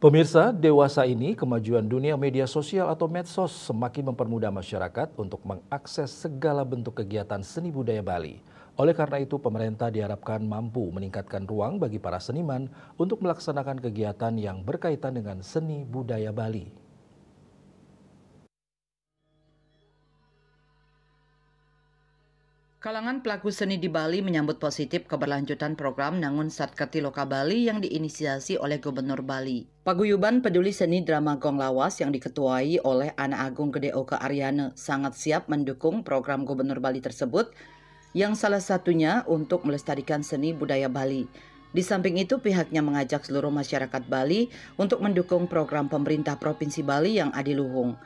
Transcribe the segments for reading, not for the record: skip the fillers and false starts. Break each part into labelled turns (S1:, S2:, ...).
S1: Pemirsa, dewasa ini kemajuan dunia media sosial atau medsos semakin mempermudah masyarakat untuk mengakses segala bentuk kegiatan seni budaya Bali. Oleh karena itu, pemerintah diharapkan mampu meningkatkan ruang bagi para seniman untuk melaksanakan kegiatan yang berkaitan dengan seni budaya Bali.
S2: Kalangan pelaku seni di Bali menyambut positif keberlanjutan program Nangun Satkati Loka Bali yang diinisiasi oleh Gubernur Bali. Paguyuban Peduli Seni Drama Gong Lawas yang diketuai oleh Anak Agung Gede Oka Aryana sangat siap mendukung program Gubernur Bali tersebut, yang salah satunya untuk melestarikan seni budaya Bali. Di samping itu, pihaknya mengajak seluruh masyarakat Bali untuk mendukung program pemerintah Provinsi Bali yang adiluhung.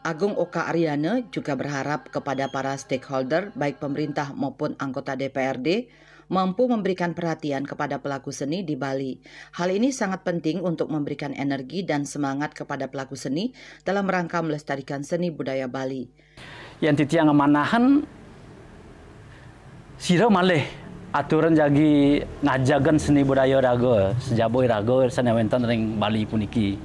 S2: Agung Oka Aryana juga berharap kepada para stakeholder baik pemerintah maupun anggota DPRD mampu memberikan perhatian kepada pelaku seni di Bali. Hal ini sangat penting untuk memberikan energi dan semangat kepada pelaku seni dalam rangka melestarikan seni budaya Bali.
S3: Yang titiang manahan sira malih aturan jagi ngajagan seni budaya raga sejaboi raga sana wenten ring Bali puniki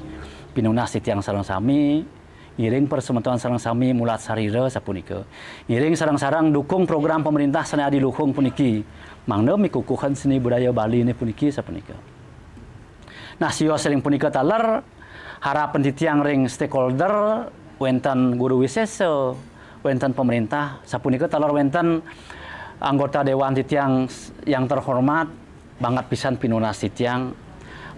S3: pinunas titiang sareng sami ngiring persementuan sareng sami mulat sarira sapunika. Ngiring sarang-sarang dukung program pemerintah sana adiluhung puniki. Mangna mikukuhan seni budaya Bali ini puniki sapunika. Nah, sio sering punika taler harapan titiang ring stakeholder wenten guru wisesa, wenten pemerintah sapunika taler wenten anggota dewan titiang yang terhormat banget pisan pinunas titiang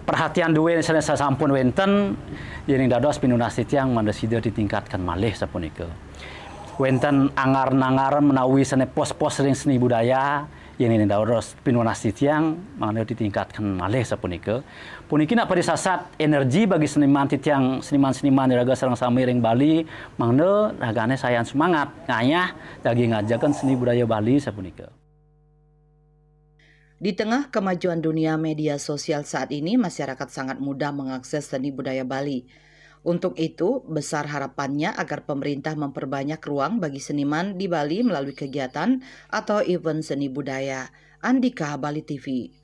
S3: perhatian duwe sana sampun wenten yang dados pinunas titiang mandasida ditingkatkan malih sapunika. Wenten angar-nangar menawi sana pos-pos ring seni budaya yang dados pinunas titiang mangda ditingkatkan malih sapunika. Puniki nak disasat energi bagi seniman titiang seniman-seniman di raga sareng sami ring Bali mangda ragane sayan semangat ngayah daging ngajakan seni budaya Bali sapunika.
S2: Di tengah kemajuan dunia media sosial saat ini, masyarakat sangat mudah mengakses seni budaya Bali. Untuk itu, besar harapannya agar pemerintah memperbanyak ruang bagi seniman di Bali melalui kegiatan atau event seni budaya. Andika, Bali TV.